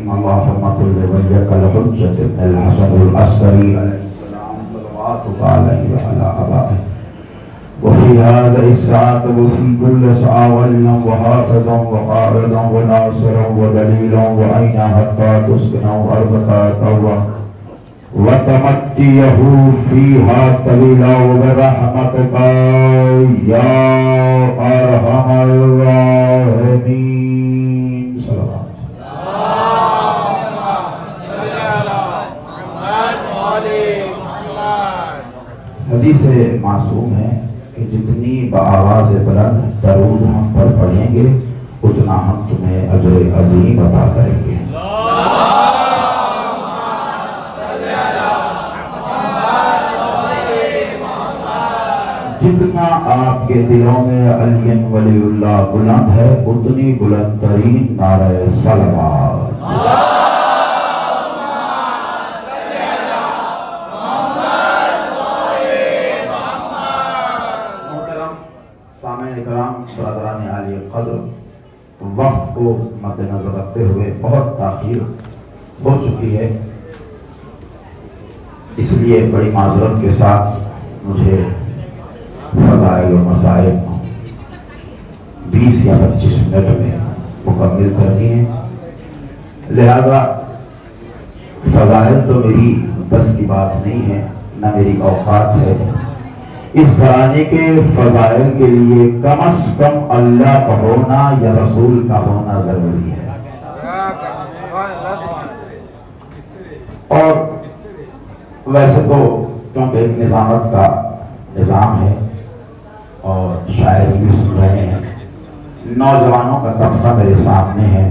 اللهم صل وجهك الحجة الحسن العسكري عليه السلام صلواتك عليه وعلى آبائه وفي هذا الساعة وفي كل ساعة وليا وحافظا وقائدا وناصرا ودليلا وعينا حتى تسكنه أرضك طوعا وتمتيه فيها طويلا وبرحمتك يا أرحم الراحمين. صلوات حدیث معصوم ہے کہ جتنی بآواز بلند درود ہم پر پڑھیں گے اتنا ہم تمہیں اجر عظیم عطا کریں گے. جتنا آپ کے دلوں میں علی ولی اللہ بلند ہے اتنی بلند ترین نعرہ صلوات. برادران عالی قدر، وقت کو مد نظر رکھتے ہوئے بہت تاخیر ہو چکی ہے، اس لیے بڑی معذرت کے ساتھ مجھے فضائل و مسائل 20 یا 25 منٹ میں مکمل کرنی ہے. لہذا فضائل تو میری بس کی بات نہیں ہے، نہ میری اوقات ہے. اس گھرانے کے فضائل کے لیے کم از کم اللہ کا ہونا یا رسول کا ہونا ضروری ہے. اور ویسے تو کیونکہ ایک نظامت کا نظام ہے اور شاعر بھی سن رہے ہیں، نوجوانوں کا طبقہ میرے سامنے ہے،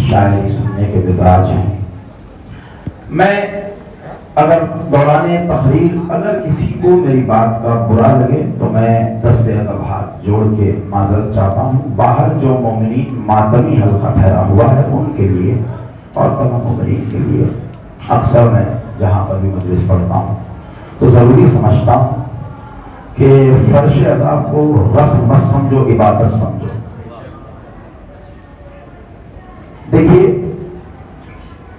شاعری سننے کے مزاج ہیں. میں اگر دوران تقریر اگر کسی کو میری بات کا برا لگے تو میں دست ادب ہاتھ جوڑ کے معذرت چاہتا ہوں. باہر جو مومنین ماتمی حلقہ ٹھہرا ہوا ہے ان کے لیے اور تمام مومنین کے لیے اکثر میں جہاں پر بھی مجلس پڑھتا ہوں تو ضروری سمجھتا ہوں کہ فرش ادا کو رسم مت سمجھو، عبادت سمجھو. دیکھیے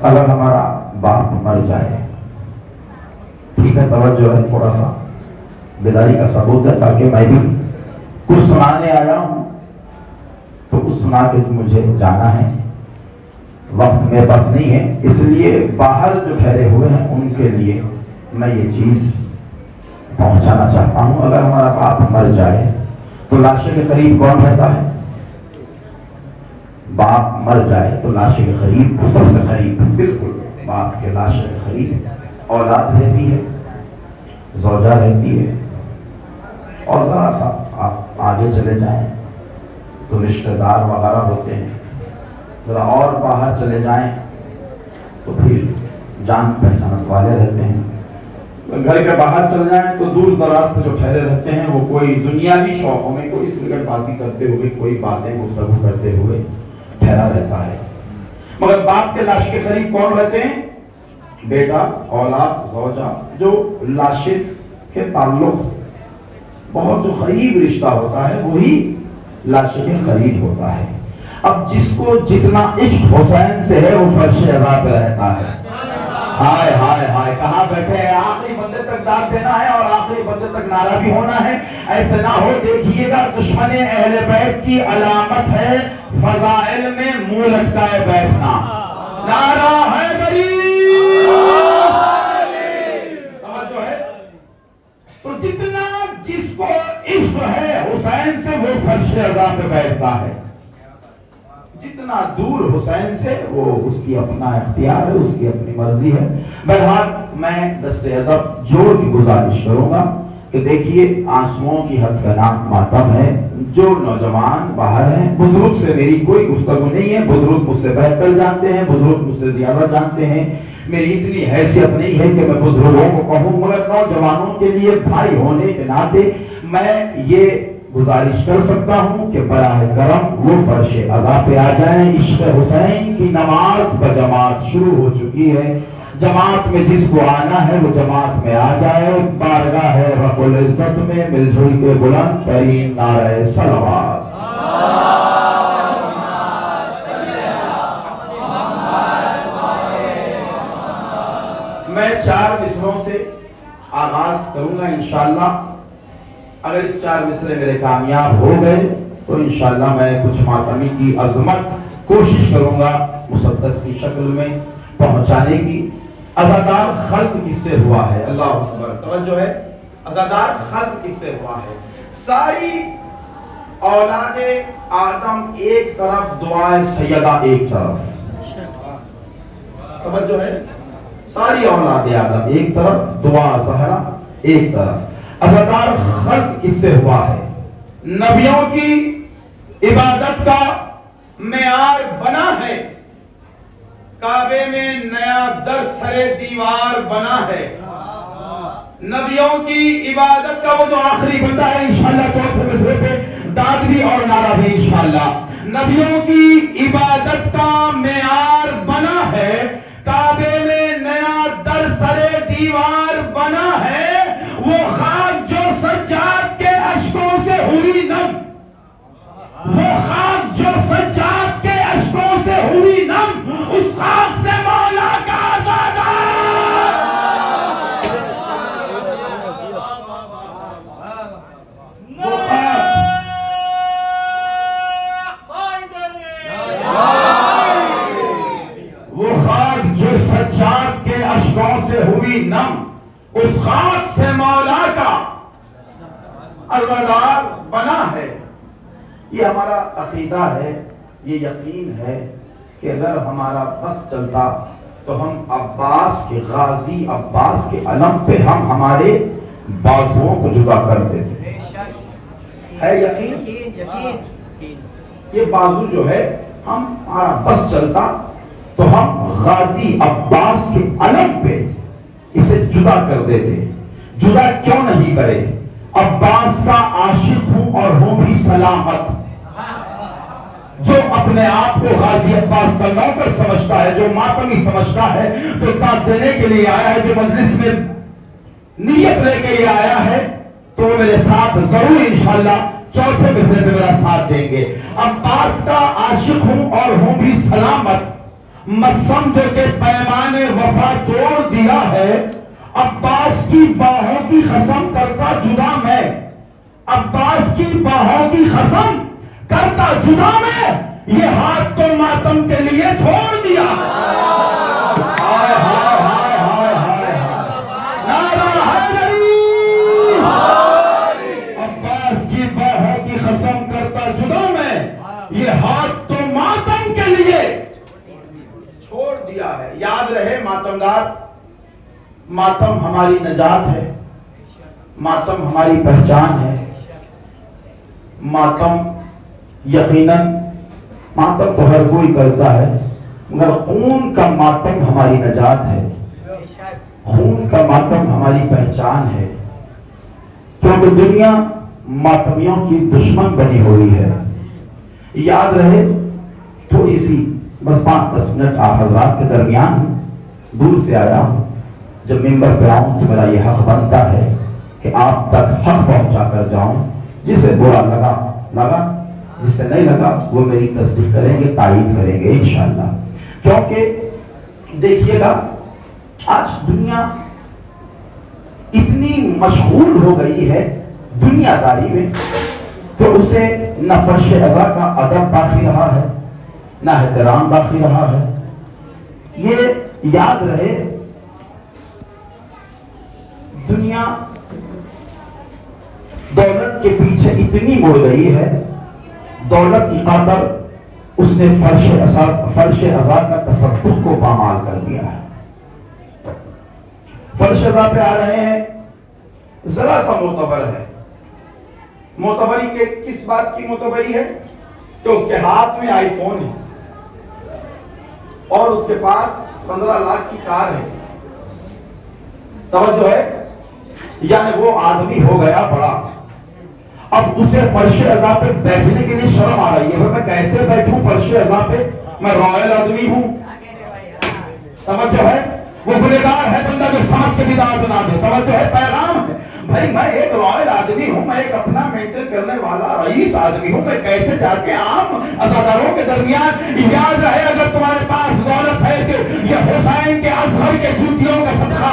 اگر ہمارا باپ مر جائے، ٹھیک ہے، توجہ ہے، تھوڑا سا بیداری کا ثبوت ہے تاکہ میں بھی کچھ سنانے آیا ہوں تو کچھ سنا کے مجھے جانا ہے، وقت میرے پاس نہیں ہے. اس لیے باہر جو ٹھہرے ہوئے ہیں ان کے لیے میں یہ چیز پہنچانا چاہتا ہوں. اگر ہمارا باپ مر جائے تو لاشے کے قریب کون رہتا ہے؟ باپ مر جائے تو لاشے کے قریب سب سے قریب بالکل باپ کے لاشے کے قریب اولاد رہتی ہے، زوجہ رہتی ہے، اور ذرا سا آپ آگے چلے جائیں تو رشتہ دار وغیرہ ہوتے ہیں، ذرا اور باہر چلے جائیں تو پھر جان پہچانت والے رہتے ہیں. گھر کے باہر چل جائیں تو دور دراز پہ جو ٹھہرے رہتے ہیں وہ کوئی دنیاوی شوقوں میں کوئی سگریٹ بازی کرتے ہوئے کوئی باتیں گفتگو کرتے ہوئے ٹھہرا رہتا ہے. مگر باپ کے لاش کے قریب کون رہتے ہیں؟ بیٹا، اولاد، زوجہ، جو لاشے کے تعلق بہت جو قریب رشتہ ہوتا ہے وہی لاشے کے قریب ہوتا ہے. اب جس کو جتنا عشق حسین سے ہے وہ فرش عزا پہ رہتا ہے. ہائے ہائے ہائے، کہاں بیٹھے ہیں؟ آخری بندے تک داد دینا ہے اور آخری بندے تک نعرہ بھی ہونا ہے. ایسے نہ ہو، دیکھیے گا دشمن اہل بیت کی علامت ہے فضائل میں منہ لٹکائے بیٹھنا. نعرہ حیدری تو جتنا جس کو عشق ہے حسین سے وہ فرش عزا پہ بیٹھتا ہے، جتنا دور حسین سے وہ اس کی اپنا اختیار ہے، اس کی اپنی مرضی ہے. بہرحال میں دست ادب جوڑ کی گزارش کروں گا کہ دیکھیے آنسوؤں کی حد کا نام ماتم ہے. جو نوجوان باہر ہیں، بزرگ سے میری کوئی گفتگو نہیں ہے، بزرگ مجھ سے بہتر جانتے ہیں، بزرگ مجھ سے زیادہ جانتے ہیں. میری اتنی حیثیت نہیں ہے کہ میں بزرگوں کو کہوں، مگر نوجوانوں کے لیے بھائی ہونے کے ناطے میں یہ گزارش کر سکتا ہوں کہ براہ کرم وہ فرش عزا پہ آ جائیں. عشق حسین کی نماز بجماعت شروع ہو چکی ہے. جماعت میں جس کو آنا ہے وہ جماعت میں آ جائے. بارگاہ رب العزت میں مل جل کے بلند ترین نعرہ صلوات. میں 4 مصروں سے آغاز کروں گا انشاءاللہ. اگر اس 4 مصرے میرے کامیاب ہو گئے تو انشاءاللہ میں کچھ ماتمی کی عظمت کوشش کروں گا مسدس کی شکل میں پہنچانے کی. عزادار خلق کس سے ہوا ہے؟ اللہ اکبر. توجہ ہے. عزادار خلق کس سے ہوا ہے؟ ساری اولاد آدم ایک طرف، دعائے سیدہ ایک طرف. توجہ ہے. ساری اولاد آدم ایک طرف، دعا زہرا ایک طرف. عزادار خلق کس سے ہوا ہے؟ نبیوں کی عبادت کا معیار بنا ہے. کعبے میں نیا در سرے دیوار بنا ہے. نبیوں کی عبادت کا وہ جو آخری بندہ ہے انشاءاللہ 4تھے مصرے پہ داد بھی اور نعرہ بھی انشاءاللہ. نبیوں کی عبادت کا معیار بنا ہے. کعبے میں نیا در سرے دیوار بنا ہے. وہ خاک جو سجاد کے اشکوں سے ہوئی نم، وہ خاک جو سجاد کے اشکوں سے ہوئی نم، اس خاک سے مولا کا عزادار. وہ خاک جو سجاد کے اشکوں سے ہوئی نم، اس خاک سے مولا کا عزادار بنا ہے. یہ ہمارا عقیدہ ہے، یہ یقین ہے کہ اگر ہمارا بس چلتا تو ہم عباس کے غازی عباس کے علم پہ ہم ہمارے بازوؤں کو جدا کر دیتے. ہے یقین؟ یہ بازو جو ہے ہمارا بس چلتا تو ہم غازی عباس کے علم پہ اسے جدا کر دیتے. جدا کیوں نہیں کرے؟ عباس کا عاشق ہوں اور ہوں بھی سلامت. جو اپنے آپ کو غازی عباس کا نوکر سمجھتا ہے، جو ماتمی سمجھتا ہے، جو داد دینے کے لیے آیا ہے، جو مجلس میں نیت لے کے لیے آیا ہے، تو میرے ساتھ ضرور انشاءاللہ 4تھے مصرے پہ میرا ساتھ دیں گے. عباس کا عاشق ہوں اور ہوں بھی سلامت. مت سمجھو کہ پیمان وفا توڑ دیا ہے. عباس کی باہوں کی قسم کرتا جدا میں، عباس کی باہوں کی قسم کرتا جدا میں، یہ ہاتھ تو ماتم کے لیے چھوڑ دیا. ہائے ہائے ہائے ہائے ہائے نعرہ حیدری. عباس کی باہوں کی قسم کرتا جدا میں، یہ ہاتھ تو ماتم کے لیے چھوڑ دیا ہے. یاد رہے ماتمدار، ماتم ہماری نجات ہے، ماتم ہماری پہچان ہے. ماتم یقیناً ماتم تو ہر کوئی کرتا ہے، مگر خون کا ماتم ہماری نجات ہے. خون کا ماتم ہماری پہچان ہے. کیونکہ دنیا ماتمیوں کی دشمن بنی ہوئی ہے. یاد رہے تھوڑی سی بس 5-10 منٹ آپ حضرات کے درمیان ہوں، دور سے آیا ہوں. جب ممبر پہ آؤں تو میرا یہ حق بنتا ہے کہ آپ تک حق پہنچا کر جاؤں. جسے برا لگا لگا، جس سے نہیں لگا وہ میری تصدیق کریں گے، تائید کریں گے انشاءاللہ. کیونکہ دیکھیے گا آج دنیا اتنی مشغول ہو گئی ہے دنیا داری میں تو اسے نہ فرش عزا کا ادب باقی رہا ہے، نہ احترام باقی رہا ہے. یہ یاد رہے دنیا دولت کے پیچھے اتنی مڑ گئی ہے، دولت کی خاطر اس نے فرش عزا کا تصدق کو پامال کر دیا ہے. فرش عزا پہ آ رہے ہیں، ذرا سا معتبر ہے. معتبری کے کس بات کی معتبری ہے؟ کہ اس کے ہاتھ میں آئی فون ہے اور اس کے پاس 15 لاکھ کی کار ہے. توجہ ہے، یعنی وہ آدمی ہو گیا بڑا. اب اسے فرش عزا پہ بیٹھنے کے لیے شرم آ رہی ہے، میں کیسے بیٹھوں فرش عزا پہ، میں رائل آدمی ہوں. توجہ ہے، وہ گنہگار ہے بندہ جو سانس کے بدعات نہ دے. توجہ ہے، پیغام ہے بھائی میں ایک رائل آدمی ہوں، میں ایک اپنا مینٹین کرنے والا رئیس آدمی ہوں، میں کیسے جا کے عام عزاداروں کے درمیان. یاد رہے اگر تمہارے پاس دولت ہے کہ یہ حسین کے اصغر کے جوتیوں کا صدقہ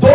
2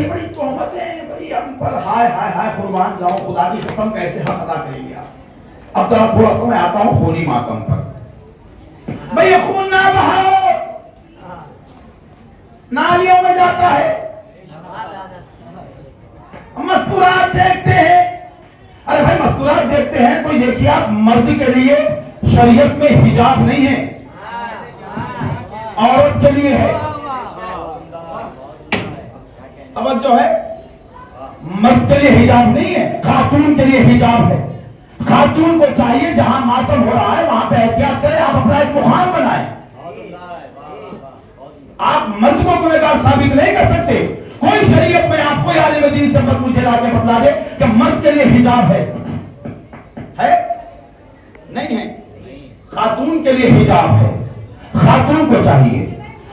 یہ بڑی تہمتیں ہیں بھائی ہم پر، ہائے ہائے ہائے قربان جاؤں خدا کی قسم کیسے حق ادا کریں گے آپ. اب ذرا تھوڑا سا میں آتا ہوں خونی ماتم پر. بھائی خون نہ بہاؤ، نالیوں میں جاتا ہے. مستورات دیکھتے ہیں، ارے بھائی مستورات دیکھتے ہیں، کوئی دیکھیے آپ مرد کے لیے شریعت میں حجاب نہیں ہے، عورت کے لیے ہے. توجہ ہے، مرد کے لیے حجاب نہیں ہے، خاتون کے لیے حجاب ہے. خاتون کو چاہیے جہاں ماتم ہو رہا ہے وہاں پہ احتیاط کریں، آپ اپنا ایک مقام بنائیں. آپ مرد کو گنہگار ثابت نہیں کر سکتے. کوئی شریعت میں آپ کوئی عالم دین سے مجھے لا کے بتلا دے کہ مرد کے لیے حجاب ہے نہیں ہے. خاتون کے لیے حجاب ہے، خاتون کو چاہیے.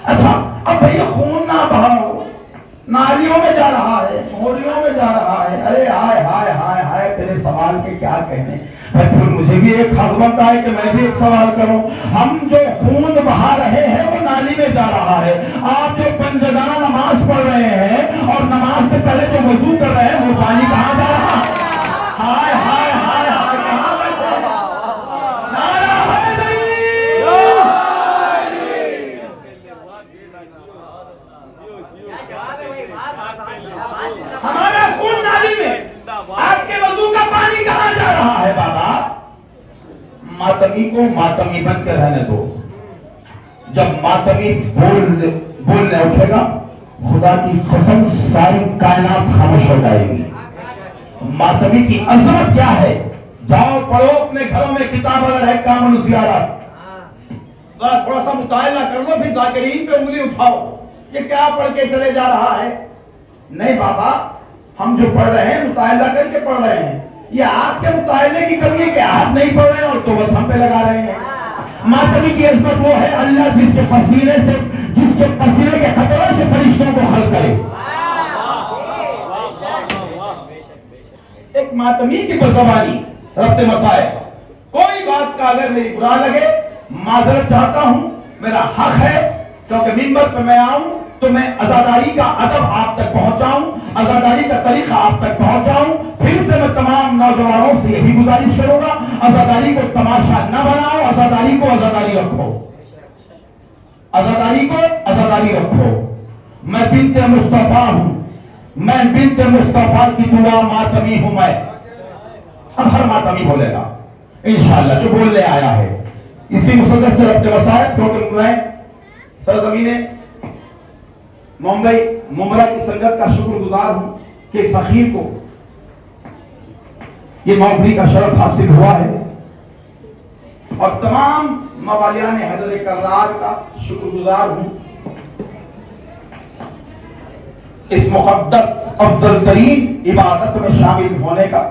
اچھا اب بھئی خون نہ بہاؤ، نالیوں میں جا رہا ہے، موریوں میں جا رہا ہے. ارے ہائے ہائے ہائے ہائے تیرے سوال کے کیا کہنے. پھر مجھے بھی ایک حق بنتا ہے کہ میں بھی ایک سوال کروں. ہم جو خون بہا رہے ہیں وہ نالی میں جا رہا ہے. آپ جو پنجگانہ نماز پڑھ رہے ہیں اور نماز سے پہلے جو وضو کر رہے ہیں وہ پانی کہاں جا رہا ہے؟ ہائے ہائے ہائے ہائے کہاں بیٹھے؟ نعرہ حیدری! ہمارا خون نالی میں، آپ کے وضو کا پانی کہاں جا رہا ہے؟ بابا ماتمی کو ماتمی بن کے رہنے دو. جب ماتمی بولنے اٹھے گا خدا کی قسم ساری کائنات خاموش ہو جائے گی. ماتمی کی عظمت کیا ہے؟ جاؤ پڑھو اپنے گھروں میں کتاب اگر ہے کامل زیارت، ذرا تھوڑا سا مطالعہ کر لو، پھر ذاکرین پہ انگلی اٹھاؤ یہ کیا پڑھ کے چلے جا رہا ہے. نہیں بابا ہم جو پڑھ رہے ہیں مطالعہ کر کے پڑھ رہے ہیں. یہ آپ کے مطالعے کی کمی ہے کہ آپ نہیں پڑھ رہے ہیں اور توبت ہم پہ لگا رہے ہیں. ماتمی کی عظمت وہ ہے اللہ جس کے پسینے کے قطرے سے فرشتوں کو خلق کرے. ایک ماتمی کی بزبانی ربط مسائل. کوئی بات کا اگر میری برا لگے معذرت چاہتا ہوں، میرا حق ہے کیونکہ منبر پہ میں آؤں تو میں عزاداری کا ادب آپ تک پہنچاؤں، عزاداری کا طریقہ آپ تک پہنچاؤں. پھر سے میں تمام نوجوانوں سے یہی گزارش کروں گا عزاداری کو تماشا نہ بناؤ، عزاداری کو عزاداری رکھو، عزاداری کو عزاداری رکھو. میں بنت مصطفیٰ ہوں، میں بنت مصطفیٰ کی دعا ماتمی ہوں. میں اب ہر ماتمی بولے گا انشاءاللہ جو بولنے آیا ہے اسی مسدس سے ربط مسائل. کیونکہ میں سرزمین ممبئی ممرہ کی سنگت کا شکر گزار ہوں کہ اس فقیر کو یہ نوکری کا شرف حاصل ہوا ہے، اور تمام موالیان حضرت کرار کا شکر گزار ہوں اس مقدس افضل ترین عبادت میں شامل ہونے کا.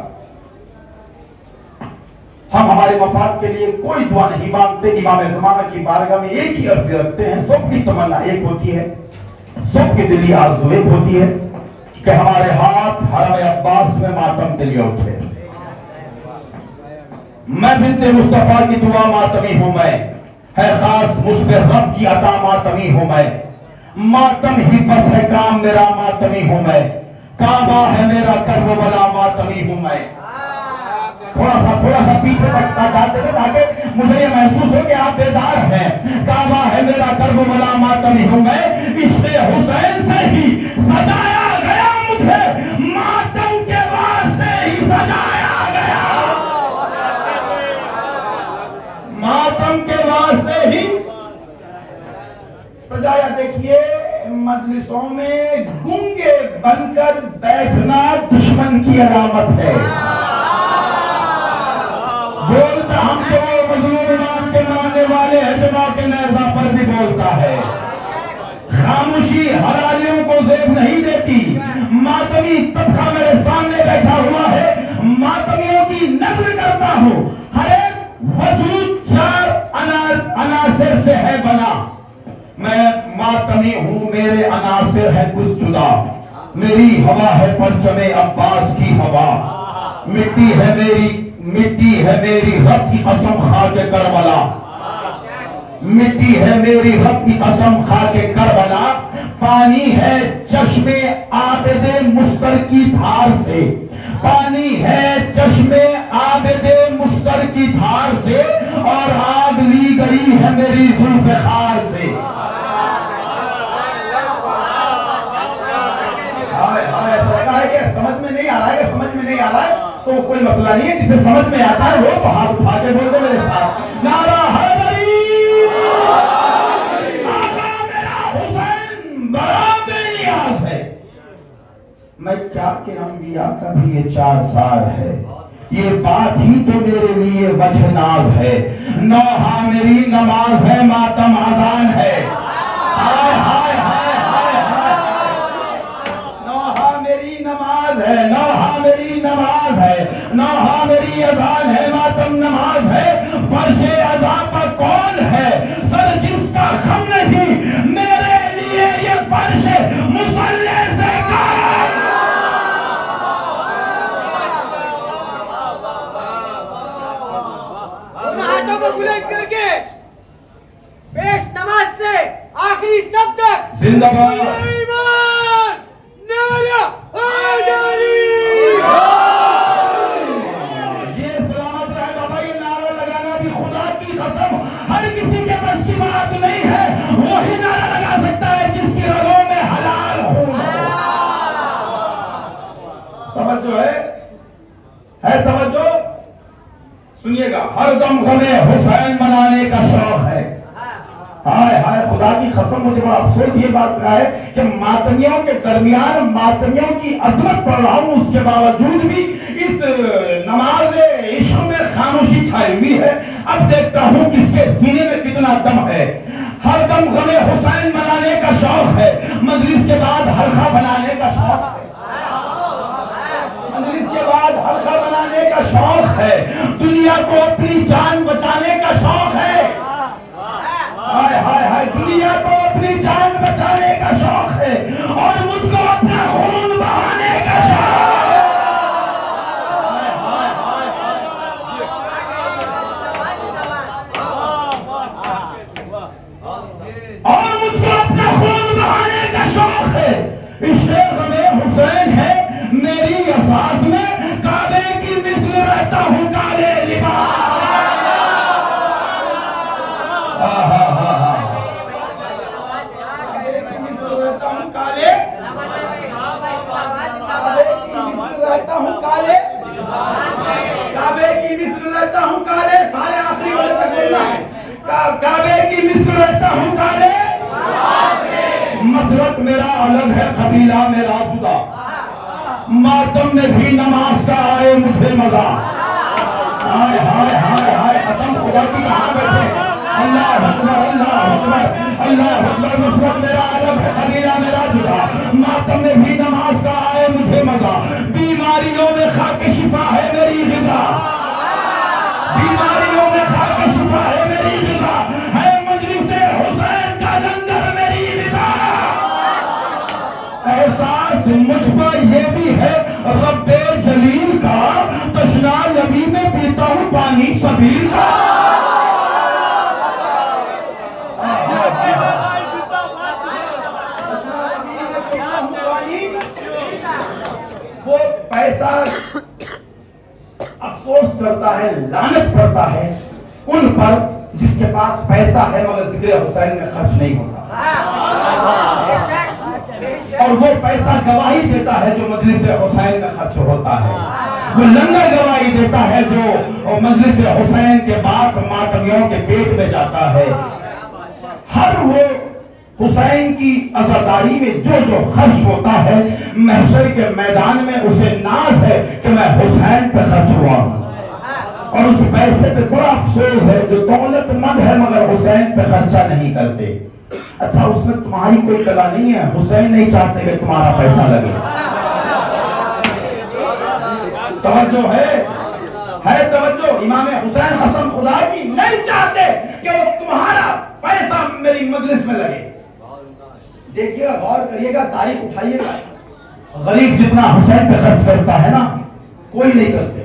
ہم ہمارے مفاد کے لیے کوئی دعا نہیں مانگتے، امام زمانہ کی بارگاہ میں ایک ہی عرض رکھتے ہیں. سب کی تمنا ایک ہوتی ہے، سب کی دلی آرزو ایک ہوتی ہے کہ ہمارے ہاتھ حرم عباس میں ماتم کے لیے اٹھے. میں بنت مصطفیٰ کی دعا ماتمی ہوں. میں ہے خاص مجھ پہ رب کی عطا ماتمی ہوں. میں ماتم ہی بس ہے کام میرا ماتمی ہوں. میں کعبہ ہے میرا کربلا ماتمی ہوں. میں تھوڑا سا پیچھے تک جاتے تھے تاکہ مجھے یہ محسوس ہو کہ آپ بیدار ہیں. کعبہ ہے میرا کربلا ماتمی ہوں. میں عشق حسین سے ہی سجایا گیا، مجھے ماتم کے واسطے ہی سجایا گیا، ماتم کے واسطے ہی سجایا. دیکھیے مجلسوں میں گونگے بن کر بیٹھنا دشمن کی علامت ہے. بولتا ہم تو مظلوم ایمان کے ماننے والے ہیں، جمع کے نیزہ پر بھی بولتا ہے. خاموشی حلالیوں کو زیب نہیں دیتی. ماتمی طبقہ میرے سامنے بیٹھا ہوا ہے، ماتمیوں کی نظر کرتا ہوں. ہر ایک وجود چار عناصر سے ہے بنا. میں ماتمی ہوں، میرے عناصر ہے کچھ جدا. میری ہوا ہے پرچم عباس کی ہوا، مٹی ہے میری رب کی قسم خاک کربلا. مٹی ہے میری رب کی قسم کھا کے کربلا، پانی ہے چشمے عابد مستر کی دھار سے، پانی ہے چشمے عابد مستر کی دھار سے، اور آگ لی گئی ہے میری ذوالفقار سے۔ سمجھ میں نہیں آ رہا ہے، سمجھ میں نہیں آ رہا ہے تو کوئی مسئلہ نہیں ہے، جسے سمجھ میں آتا ہے وہ تو ہاتھ اٹھا کے بول دے میرے ساتھ، نعرہ حیدری، آقا میرا حسین بڑا بے نیاز ہے۔ میں کیا کہ انبیاء کا بھی یہ چار سال ہے، یہ بات ہی تو میرے لیے وجہ ناز ہے، نوحہ میری نماز ہے، ماتم اذان ہے، ہائے ہائے ہائے ہائے ہائے، نوحہ میری نماز ہے، نوحہ میری نماز ہے، نوحہ میری اذان ہے، ماتم نماز ہے، فرش عزا پر کون ہے سر جس کا خم نہیں، میرے لیے یہ فرش مصلی سے کام۔ ہاتھوں کو بلند کر کے پیش نماز سے آخری سب تک زندہ باد ایمان نعرہ حیدری۔ یہ سلامت رہے بابا، یہ نعرہ لگانا بھی خدا کی قسم ہر کسی کے بس کی بات نہیں ہے، وہی نعرہ لگا سکتا ہے جس کی رگوں میں حلال خون ہو۔ توجہ ہے توجہ، سنیے گا، ہر دم غمِ حسین منانے کا شوق ہے۔ ہائے ہائے خدا کی قسم، مجھے بڑا افسوس یہ بات کا ہے کہ ماتمیوں کے درمیان ماتمیوں کی عظمت پڑھ رہا ہوں، اس کے باوجود بھی اس نماز عشق میں خاموشی چھائی ہوئی ہے۔ اب دیکھتا ہوں کس کے سینے میں کتنا دم ہے۔ ہر دم غمِ حسین منانے کا شوق ہے، مجلس کے بعد حلقہ بنانے کا شوق ہے، مجلس کے بعد حلقہ بنانے کا شوق ہے، دنیا کو اپنی جان بچانے کا شوق ہے، ہائے ہائے ہائے، دنیا کو اپنی جان بچانے کا شوق ہے، اور مجھ کو اپنا خون بہانے کا شوق ہے، اور مجھ کو اپنا خون بہانے کا شوق ہے۔ عشق غمِ حسین ہے میری اساس میں، کعبے کی مثل رہتا ہوں کالے لباس، کعبے کی مثل رہتا ہوں کالے، رہتا ہوں کالے، کعبے کی مثل رہتا ہوں کالے، سارے آخری والے تک بولنا ہے، کعبے کی مثل رہتا ہوں کالے، مسلک میرا الگ ہے، قبیلہ میرا جدا، ماتم میں بھی نماز کا آئے مجھے مزہ، ہائے ہائے ہائے ہائے، قسم خدا کی کہاں بیٹھے، اللہ اکبر اللہ اکبر اللہ اکبر، مسلک میرا الگ ہے، قبیلہ میرا جدا، ماتم میں بھی نماز کا آئے مجھے مزہ، بیماریوں میں خاک شفا ہے میری غذا، بیماریوں میں خاک شفا ہے میری غذا، ہے مجلس حسین کا لنگر میری غذا۔ احساس مجھ پر یہ بھی ہے رب جلیل کا، تشنا لبی میں پیتا ہوں پانی سبیل کا، وہ پیسہ افسوس کرتا ہے، لعنت پڑتا ہے ان پر جس کے پاس پیسہ ہے مگر ذکر حسین میں خرچ نہیں ہوتا، اور وہ پیسہ گواہی دیتا ہے جو مجلس حسین میں خرچ ہوتا ہے، وہ لنگر گواہی دیتا ہے جو مجلس حسین کے بعد ماتمیوں کے پیٹ میں جاتا ہے۔ ہر وہ حسین کی عزاداری میں جو جو خرچ ہوتا ہے، محشر کے میدان میں اسے ناز ہے کہ میں حسین پہ خرچ ہوا ہوں، اور اس پیسے پہ بڑا افسوس ہے جو دولت مند ہے مگر حسین پہ خرچہ نہیں کرتے۔ اچھا اس میں تمہاری کوئی لگا نہیں ہے، حسین نہیں چاہتے کہ تمہارا پیسہ لگے، توجہ ہے توجہ، امام حسین قسم خدا کی نہیں چاہتے کہ وہ تمہارا پیسہ میری مجلس میں لگے۔ دیکھیے گا، غور کریے گا، تاریخ اٹھائیے گا، غریب جتنا حسین پہ خرچ کرتا ہے نا کوئی نہیں کرتے،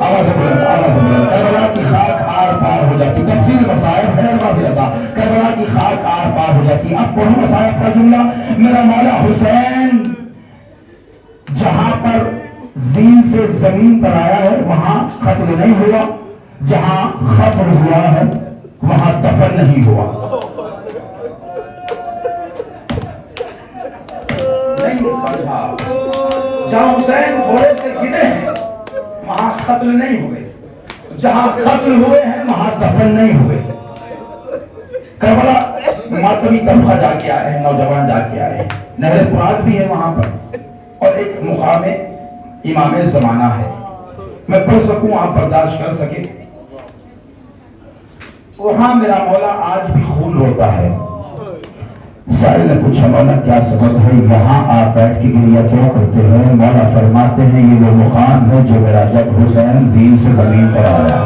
آواز بلند، آواز بلند. کربلا کی خاک آر پار ہو جاتی. تفصیل مصائب ہے کربلا کی خاک آر پار ہو جاتی. اب پڑھو مصائب کا جملہ. میرا مولا حسین جہاں پر زین سے زمین پر آیا ہے وہاں قتل نہیں ہوا، جہاں قتل ہوا ہے وہاں دفن نہیں ہوا. نہیں سمجھا. جہاں حسین گھوڑے سے گرے ہیں وہاں قتل نہیں ہوئے، جہاں قتل ہوئے ہیں وہاں دفن نہیں ہوئے. کربلا ماتمی طبقہ جا کے آئے ہیں، نوجوان جا کے آئے ہیں. نہر فرات بھی ہے وہاں پر اور ایک مقام امام زمانہ ہے. میں پڑھ سکوں آپ برداشت کر سکے. وہاں میرا مولا آج بھی خون روتا ہے. سائل نے پوچھا مولا کیا سبب ہے یہاں آپ بیٹھ کے گریہ کیوں کرتے ہیں؟ مولا فرماتے ہیں یہ وہ مقام ہے جو میرا جب حسین زین سے زمین پر آیا.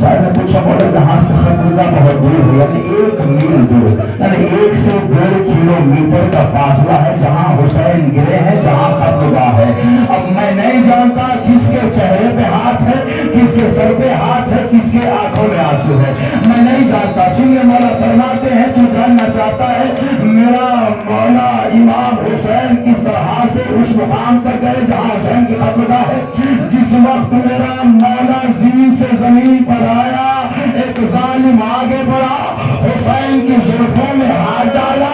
سائل نے پوچھا مولا یہاں سے خطرہ بہت دور ہے، یعنی 1 میل دور، یعنی 1 سے 1.5 کلومیٹر کا فاصلہ ہے جہاں حسین گرے ہیں، جہاں خطرہ ہے. اب میں نہیں جانتا کس کے چہرے پہ ہاتھ ہے، کس کے سر پہ ہاتھ ہے، کس کے آنکھوں میں آنسو ہے، میں نہیں جانتا. سنیے مولا فرماتے ہیں تو جاننا چاہتا ہے میرا مولا امام حسین کس طرح سے اس مقام پر گئے جہاں حسین کی خطرہ ہے. جس وقت میرا مولا زمین سے زمین پر آیا ایک ظالم آگے بڑھا، حسین کی زلفوں میں ہاتھ ڈالا.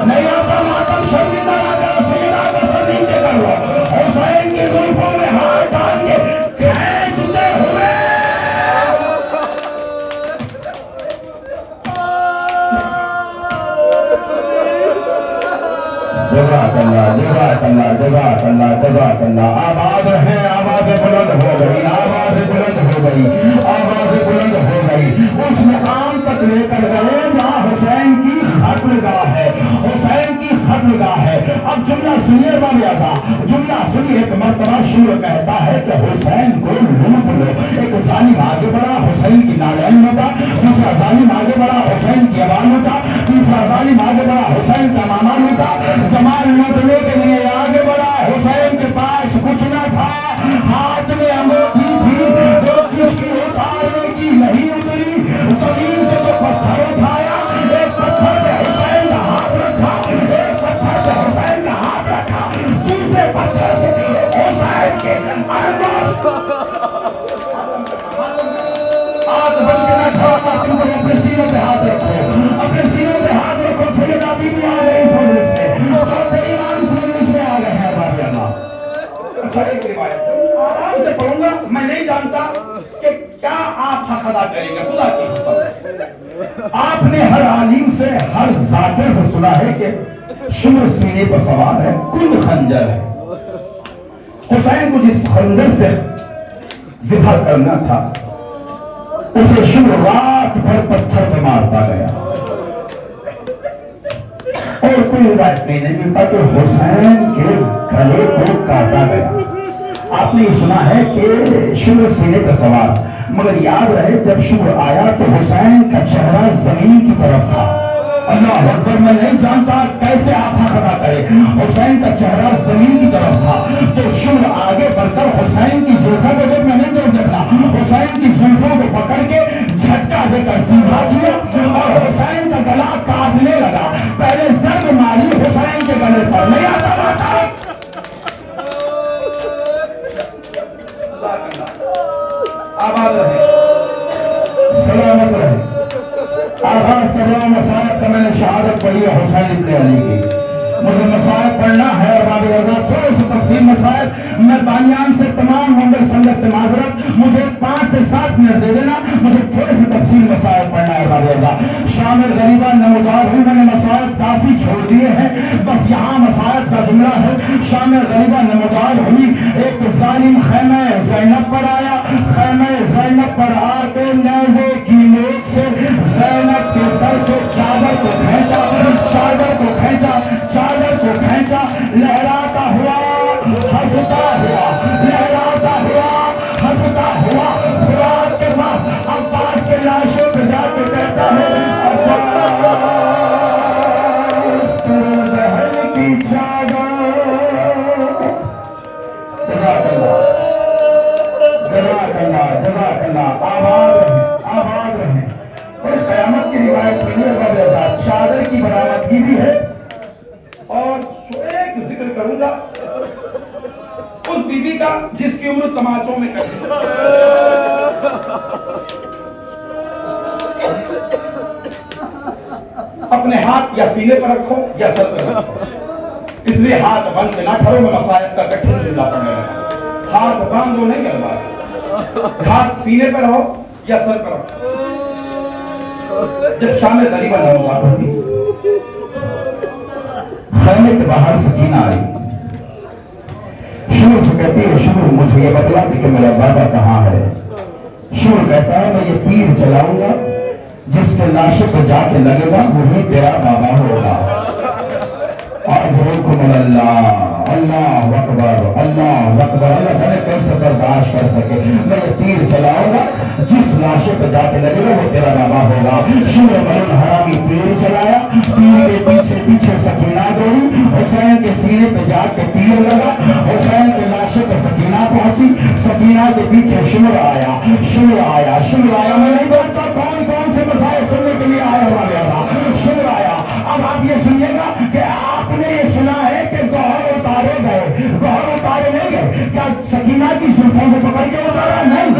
نہیں آتا ماتم شرمندہ نہ کرو، سیدھا قسم نیچے کر لو. حسین کی زلفوں میں ہاتھ ڈال کے کھینچتے ہوئے جزاک اللہ، جزاک اللہ، جزاک اللہ، جزاک اللہ. آواز ہے، آواز بلند ہو گئی، آواز بلند ہو گئی، آواز بلند ہو گئی. اس مقام تک لے کر گئے جہاں حسین کی خطرگاہ ہے، حسین کی خطرگاہ ہے. اب جملہ سنیے بابا، جملہ سنیے. ایک مرتبہ شور کہتا ہے کہ حسین کو لوٹ لو. ایک ظالم آگے بڑھا، حسین کی نالین لوٹا. دوسرا ظالم آگے بڑھا، حسین کی آواز لوٹا. تیسرا ظالم آگے بڑھا، حسین کا ماما لوٹا. جمال لوٹنے کے لیے آگے بڑھا. حسین کے پاس کچھ نہ تھا، ہاتھ میں انگوٹھی تھی جو کس کی اتارنے کی نہیں اتری. زمین سے تو پتھر اٹھایا، ایک پتھر پہ حسین کا ہاتھ رکھا، ایک پتھر پہ حسین کا ہاتھ رکھا، دوسرے پتھر سے حسین کے ہاتھ بن کے نہ کھڑا تھا. تم اپنے سینوں پہ ہاتھ رکھو، اپنے سینوں پہ ہاتھ رکھو. سیدنا بی بی آ گئی اس وجہ سے، چوتھے ایمان اس وجہ سے آ گئے ہیں. بابی اللہ اچھا ایک روایت آرام سے پڑھوں گا. میں نہیں جانتا کہ کیا آپ حق ادا کریں گے. خدا کی قسم آپ نے ہر عالم سے، ہر ذاکر سے سنا ہے کہ شمر سینے پر سوار ہے، کل خنجر ہے. حسین کو جس خنجر سے ذبح کرنا تھا اسے شمر رات بھر پتھر پہ مارتا گیا اور کوئی روایت نہیں ملتا کہ حسین کے گلے کو کاٹا گیا. آپ نے سنا ہے کہ شمر سینے پہ سوار، مگر یاد رہے جب شمر آیا تو حسین کا چہرہ زمین کی طرف تھا. اللہ اکبر. میں نہیں جانتا کیسے آپ حق ادا کریں. حسین کا چہرہ زمین کی طرف تھا تو شمر آگے بڑھ کر حسین کی زلفوں کو جب میں نہیں دیکھنا، حسین کی زلفوں کو پکڑ کے جھٹکا دے کر سیدھا کیا اور حسین کا گلا کاٹنے لگا. پہلے ضرب ماری حسین کے گلے پر. نہیں آتا ماتا آباد رہے، سلامت رہے. آغاز کر رہا ہوں مسائب کا. میں نے شہادت پڑھی ہے حسین ابن علی کی. مجھے مسائب پڑھنا ہے اور باب رضا تھوڑے سے تفصیل مسائب. میں بانیان سے تمام ممبر سنگت سے معذرت، مجھے 5 سے 7 منٹ دے دینا. مجھے تھوڑے سے تفصیل مسائب پڑھنا ہے باب رضا. شامل غریبہ نمودار ہوں. میں نے مسائب کافی چھوڑ دیے ہیں، بس یہاں مسائب کا جملہ ہے. شامل غریبہ نمودار ہوئی. ایک ظالم خیمہ زینب پر آیا. خیمہ زینب پر آ کے نیزے کی نوک سے زینب کے سر سے چادر کو کھینچا، چادر کو کھینچا، چادر کو کھینچا. لہراتا ہوا، ہنستا ہوا، لہراتا ہوا، ہنستا ہوا. فرات کے بعد عباس کے لاشوں پہ جا کے کہتا ہے عباس تیرے ذہن کی چادر. اپنے ہاتھ یا سینے پر رکھو یا سر پر رکھو، اس لیے ہاتھ بند کے نہ ٹھہرو. میں مصائب کا کٹھن جملہ پڑھنے لگا. ہاتھ باندھو نہیں کروا، ہاتھ سینے پر رہو یا سر پر رکھو. جب شام غریبہ نماز پڑھی، خیمے کے باہر سکینہ آئی. شور سے کہتی ہے شور مجھے یہ بتلا دی کہ میرا بابا کہاں ہے. شور کہتا ہے میں یہ تیر چلاؤں گا، جس کے لاشے پہ جا کے لگے گا وہی تیرا بابا ہوگا. اور حکم اللہ، اللہ اکبر، اللہ اکبر. اللہ تعالیٰ کیسے برداشت کر سکے. میں یہ تیر چلاؤں گا، جس لاشے پہ جا کے لگے گا وہ تیرا بابا ہوگا. شور ملک حرامی تیر چلایا، تیر کے پیچھے پیچھے سکینہ دوڑی. حسین کے سینے پہ جا کے تیر لگا، حسین کے لاشے پہ سکینہ پہنچی. سکینہ کے پیچھے شمر آیا، شمر آیا، شمر آیا. میں نہیں بولتا کون کون سے مسائل سننے کے لیے آیا ہوا گیا تھا. شمر آیا. اب آپ یہ سنیے گا کہ آپ نے یہ سنا ہے کہ گوہر اتارے گئے، گوہر اتارے نہیں گئے. کیا سکینہ کی زلفوں کو پکڑ کے اتارا؟ نہیں.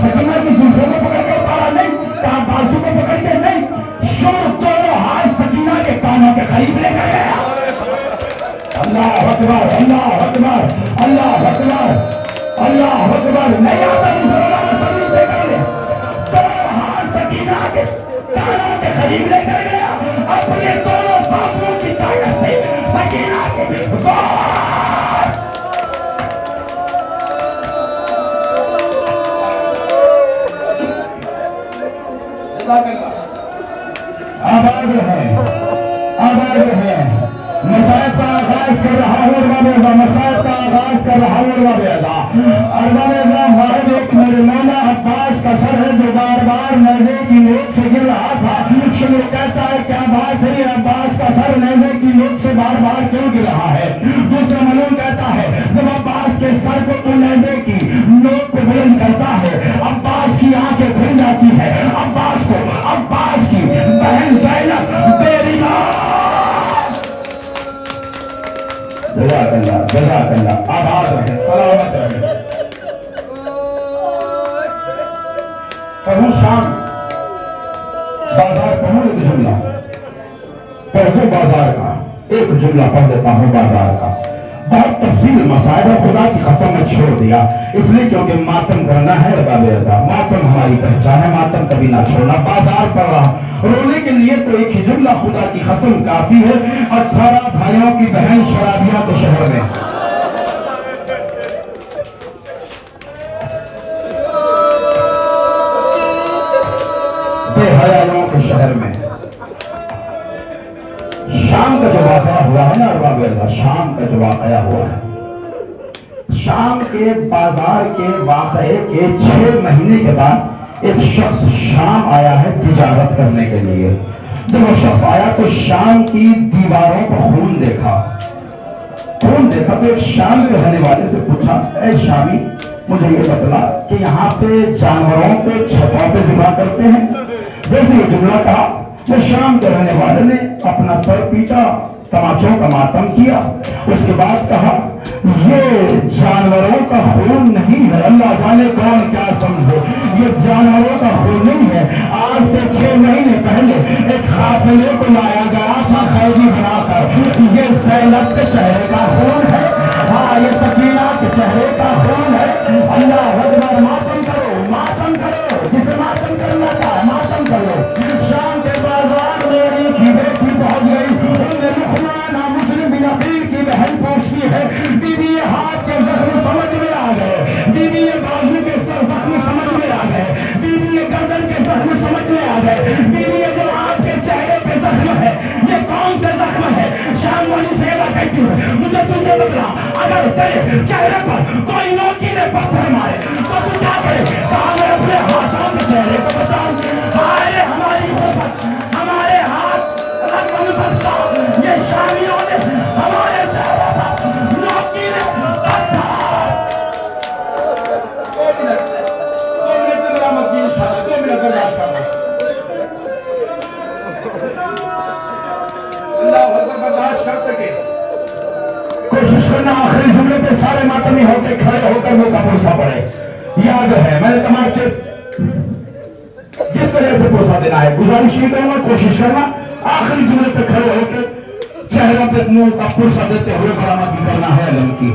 سکینہ کی زلفوں کو پکڑ کے اتارا؟ نہیں. کیا بازو کو پکڑ کے؟ نہیں. شمر دونوں ہاتھ سکینہ کے کانوں کے قریب لے کر گیا. اللہ اکبر، اللہ اکبر، اللہ اکبر، اللہ اکبر. نہیں آتا نہیں صلی اللہ علیہ وسلم سے کر لے. دونوں ہاتھ سکینہ کے کانوں کے قریب لے کر گیا. اپنے دونوں بازوؤں کی طاقت سے سکینہ کے آباد ہے، آباد ہے. مسائل کا آغاز کر رہا ہوں ارباب، مسائل کا آغاز کر رہا ہوں ارباب. ارباب واحد ایک میرے مولا عباس کا سر ہے جو بار بار نیزے کی نوک سے گر رہا تھا. شمر کہتا ہے کیا بات ہے عباس کا سر نیزے کی نوک سے بار بار کیوں گر رہا ہے. دوسرا ملون کہتا ہے جب عباس کے سر کو تو نیزے کی نوک پہ بلند کرتا ہے عباس کی آنکھیں کھل جاتی ہے. عباس کو عباس کی بہن زینب جزاک اللہ، جزاک اللہ. آباد رہے، سلامت رہے. پڑھوں شام بازار پڑھوں ایک جملہ پڑھ دو بازار کا، ایک جملہ پڑھ دیتا ہوں بازار کا. بہت تفصیل مسائل ہے، خدا کی قسم میں چھوڑ دیا اس لیے کیونکہ ماتم کرنا ہے ارباب رضا. ماتم ہماری پہچان ہے، ماتم کبھی نہ چھوڑنا. بازار پڑھ رہا رونے کے لیے تو ایک ہی جملہ خدا کی قسم کافی ہے. 18 بھائیوں کی بہن شرابیاں تو شہر میں. بے حیاؤں کے شہر میں شام کا جو واقعہ ہوا ہے نا ارباب رضا، شام کا جو واقعہ ہوا ہے، شام کے بازار کے واقعے کے 6 مہینے کے بعد ایک شخص شام آیا ہے تجارت کرنے کے لیے. جب وہ شخص آیا تو شام کی دیواروں پر خون دیکھا. خون دیکھا تو ایک شام کے رہنے والے سے پوچھا اے شامی مجھے یہ بتلا کہ یہاں پہ جانوروں کو چھتوں پہ ذبح کرتے ہیں. جیسے یہ جملہ کہا تو شام کے رہنے والے نے اپنا سر پیٹا، تماچوں کا ماتم کیا. اس کے بعد کہا یہ جانوروں کا خون نہیں ہے، اللہ جانے کون کیا سمجھو، یہ جانوروں کا خون نہیں ہے. آج سے 6 مہینے پہلے ایک قافلے کو لایا گیا تھا قیدی بنا کر. یہ زینب کے چہرے کا خون ہے، ہاں یہ سکینہ کے چہرے کا خون ہے. اللہ اکبر. ماتم کرو، ماتم کرو، جسے ماتم کرنا چاہے ماتم کرو. شام کے بازار میں ایک ہی بیٹی پہنچ گئی. مسلم بن عقیل کی بہن پوچھتی ہے بی بی یہ ہاتھ کے زخم سمجھ میں آ گئے، بی بی یہ بازو کے زخم سمجھ میں آ گئے، بی بی یہ گردن کے زخم سمجھ میں آ گئے، بی بی یہ جو آپ کے چہرے پہ زخم ہے یہ کون سے زخم ہے. شام والی سیدہ کہتی ہے مجھے تجھے بتلا اگر تیرے چہرے پر کوئی نوکی نے پتھر مارے تو تو کیا کرے. کہا میں اپنے ہاتھوں کے چہرے کو بچاؤں. ہائے ہماری غربت، ہمارے ہاتھ رقم بستا. یہ شامیوں نے ہمارے چہرے پر نوکی نے پتھر. 2 منٹ سے برامت کی انشاءاللہ، 2 منٹ برداشت کرنا. اللہ اکبر. برداشت کر سکے کوشش کرنا آخری جملے پہ سارے ماتمی ہو کے کھڑے ہو کر وہ کا پوسا پڑے. یاد ہے میں نے تمام سے جس وجہ سے پوسا دینا ہے گزارش یہ کروں گا، کوشش کرنا آخری جملے پہ کھڑے ہو کے چہرہ پہ منہ کا پرسہ دیتے ہوئے برآمدی کرنا ہے علم کی،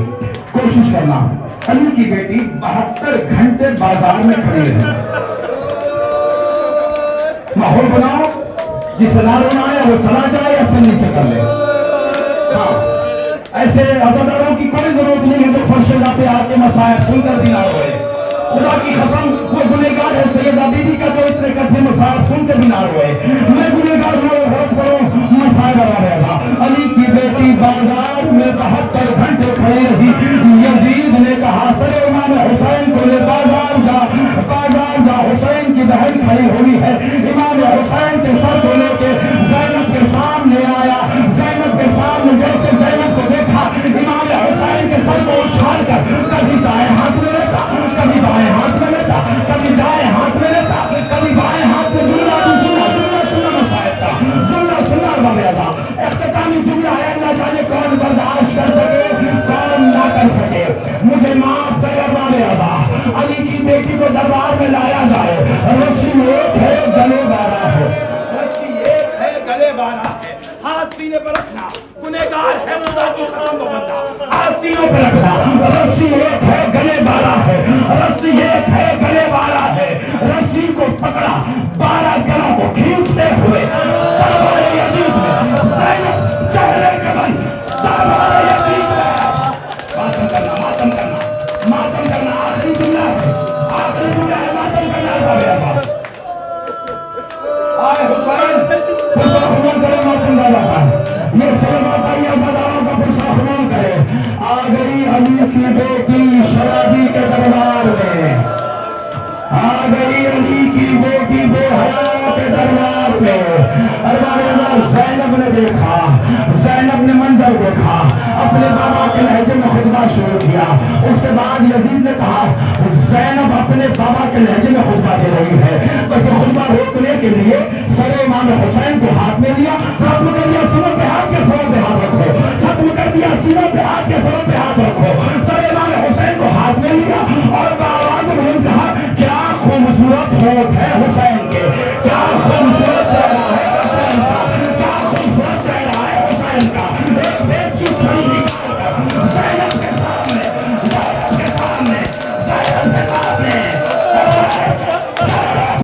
کوشش کرنا ہے۔ علی کی بیٹی 72 گھنٹے بازار میں کھڑی ہے۔ ماحول بناؤ، جسے نہ رونا ہے وہ چلا جائے یا سر نیچے کر لے۔ ہاں ایسے عزاداروں کی کوئی ضرورت نہیں ہے جو فرش اللہ پہ آ کے مسائل سن کر بھی نہ روئے۔ خدا کی قسم وہ گنہگار ہے سیدہ بی بی کا جو اتنے کٹھے مسائل سن کے بھی نہ روئے۔ میں گنہگار ہوں، غلط کروں، مسائل بنا رہا تھا۔ علی کی بیٹی بازار میں 72 گھنٹے کھڑی رہی۔ یزید نے کہا سر امام حسین کو لے بازار جا، بازار جا، حسین کی بہن کھڑی ہوئی ہے۔ امام حسین کے سر کو لے کے زینب کے سامنے آیا۔ زینب کے سامنے جیسے زینب کو دیکھا، امام حسین کے سر کو اچھال کر کبھی دائیں ہاتھ میں لیتا، کبھی بائیں ہاتھ میں لیتا، کبھی دائیں ہاتھ میں لیتا، کبھی بائیں ہاتھ میں جملہ مسائل تھا، جملہ سننا وغیرہ تھا۔ اختتامی جملہ ہے اللہ جانے کون برداشت کر سکے کون نہ کر سکے۔ مجھے معاف کر والے ادا، علی کی بیٹی کو دربار میں لایا جائے۔ رسی ایک ہے گلے بارہ ہے، رسی ایک ہے گلے بارہ ہے، ہاتھ سینے پر رکھنا، گنہگار ہے خدا کی قسم وہ بندہ، ہاتھ سینوں پہ رکھنا۔ رسی ایک ہے گلے بارہ ہے، رسی ایک ہے گلے بارہ ہے۔ رسی کو پکڑا، 12 گلوں کو کھینچتے ہوئے دربار یزید میں زینب چہرے کے بل دربار یزید میں ماتم کرنا، ماتم کرنا، ماتم کرنا۔ آخری جملہ ہے، آخری جملہ ہے، ماتم کرنا ہے بابا۔ آئے حسین پرسہ حمل کرے، ماتم ڈالا تھا۔ یہ سلم آتا ہی عزاداروں کا پرسہ حمل کرے۔ آ گئی علی کی بیٹی شرابی کے دربار میں، آ گئی علی کی بیٹی بے حیا کے دربار میں۔ زینب نے دیکھا، زینب نے منظر دیکھا، اپنے بابا کے لہجے میں خطبہ شروع کیا۔ اس کے بعد یزید نے کہا زینب اپنے بابا کے لہجے میں خطبہ دے رہی ہے، بس خطبہ روکنے کے لیے سر امام حسین